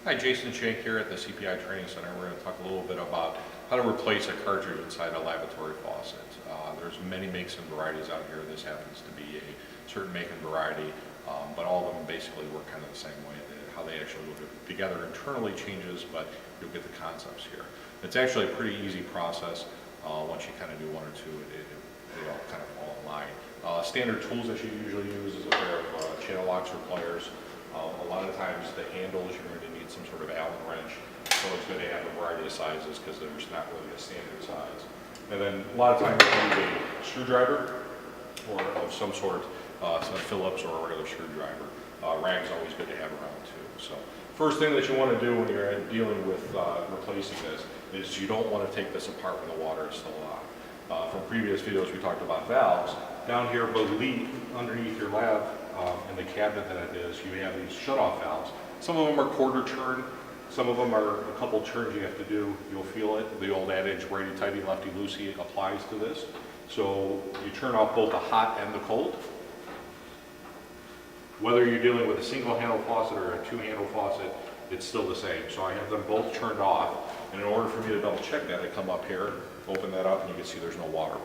Hi, Jason Shank here at the CPI Training Center. We're going to talk a little bit about how to replace a cartridge inside a lavatory faucet. There's many makes and varieties out here. This happens to be a certain make and variety, but all of them basically work kind of the same way. How they actually look together internally changes, but you'll get the concepts here. It's actually a pretty easy process. Once you kind of do one or two, they all kind of fall in line. Standard tools that you usually use is a pair of channel locks or pliers. A lot of times the handles, you're going to need some sort of Allen wrench, so it's good to have a variety of sizes because there's not really a standard size. And then a lot of times you need a screwdriver or of some sort, some Phillips or a regular screwdriver. Rag's always good to have around too. So first thing that you want to do when you're dealing with replacing this is you don't want to take this apart when the water is still on. From previous videos we talked about valves. Down here underneath your lab, in the cabinet that it is, you have these shut-off valves. Some of them are quarter turn, some of them are a couple turns you have to do. You'll feel it. The old adage, righty-tighty, lefty-loosey, applies to this. So you turn off both the hot and the cold. Whether you're dealing with a single-handle faucet or a two-handle faucet, it's still the same. So I have them both turned off, and in order for me to double-check that, I come up here, open that up, and you can see there's no water.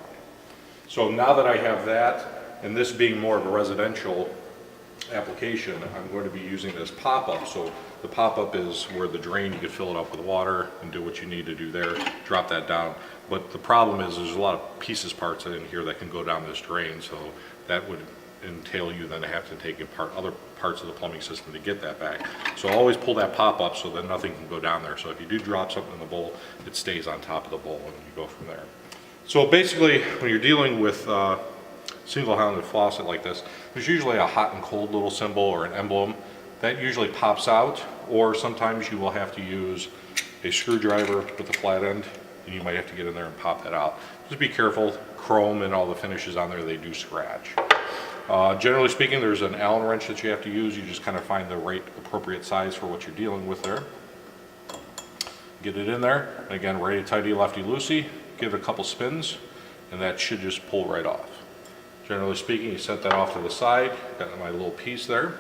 So now that I have that, and this being more of a residential application, I'm going to be using this pop-up. So the pop-up is where the drain, you can fill it up with water and do what you need to do there, drop that down. But the problem is there's a lot of pieces parts in here that can go down this drain, so that would entail you then to have to take apart other parts of the plumbing system to get that back. So always pull that pop-up so that nothing can go down there. So if you do drop something in the bowl, it stays on top of the bowl and you go from there. So basically, when you're dealing with single-handed faucet like this, there's usually a hot and cold little symbol or an emblem that usually pops out, or sometimes you will have to use a screwdriver with a flat end, and you might have to get in there and pop that out. Just be careful. Chrome and all the finishes on there, they do scratch. Generally speaking, there's an Allen wrench that you have to use. You just kind of find the right appropriate size for what you're dealing with there. Get it in there, and again, righty-tighty, lefty-loosey. Give it a couple spins, and that should just pull right off. Generally speaking, you set that off to the side. Got my little piece there.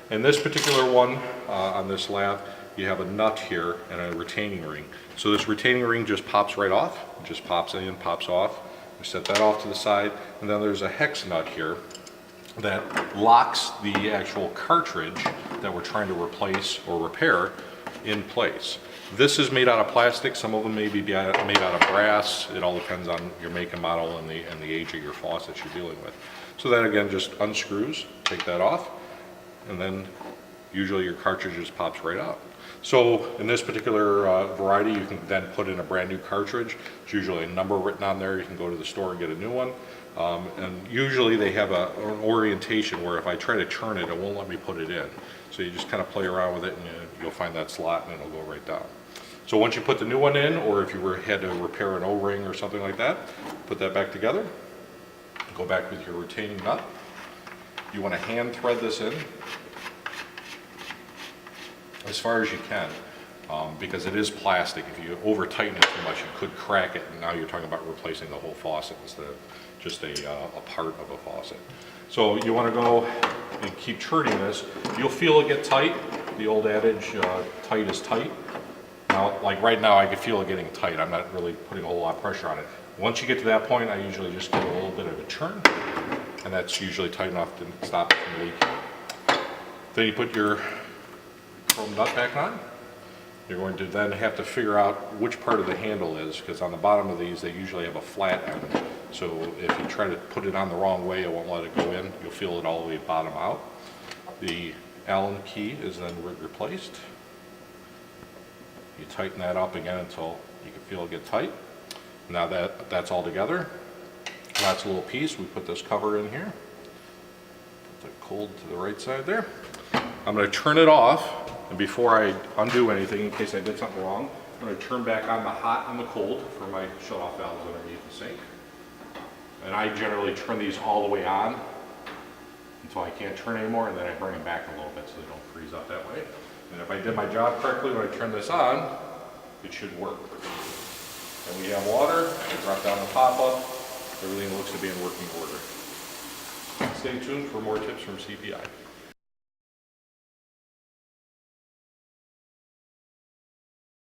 And this particular one on this lab, you have a nut here and a retaining ring. So this retaining ring just pops right off. It just pops in, pops off. We set that off to the side, and then there's a hex nut here that locks the actual cartridge that we're trying to replace or repair in place. This is made out of plastic. Some of them may be made out of brass. It all depends on your make and model and the age of your faucet you're dealing with. So that again just unscrews, take that off, and then usually your cartridge just pops right out. So in this particular variety, you can then put in a brand new cartridge. It's usually a number written on there. You can go to the store and get a new one. And usually they have an orientation where if I try to turn it, it won't let me put it in. So you just kind of play around with it, and you'll find that slot, and it'll go right down. So once you put the new one in, or if you had to repair an O-ring or something like that, put that back together. Go back with your retaining nut. You want to hand thread this in as far as you can, because it is plastic. If you over tighten it too much, you could crack it, and now you're talking about replacing the whole faucet instead of just a part of a faucet. So you want to go and keep turning this. You'll feel it get tight. The old adage, tight is tight. Now, like right now, I can feel it getting tight. I'm not really putting a whole lot of pressure on it. Once you get to that point, I usually just give it a little bit of a turn, and that's usually tight enough to stop it from leaking. Then you put your chrome nut back on. You're going to then have to figure out which part of the handle is, because on the bottom of these, they usually have a flat end. So if you try to put it on the wrong way, it won't let it go in. You'll feel it all the way bottom out. The Allen key is then replaced. You tighten that up again until you can feel it get tight. Now that's all together. That's a little piece. We put this cover in here. Put the cold to the right side there. I'm going to turn it off, and before I undo anything, in case I did something wrong, I'm going to turn back on the hot and the cold for my shut-off valves underneath the sink. And I generally turn these all the way on until I can't turn anymore, and then I bring them back a little bit so they don't freeze up that way. And if I did my job correctly when I turn this on, it should work. And we have water, I drop down the pop-up, everything looks to be in working order. Stay tuned for more tips from CPI.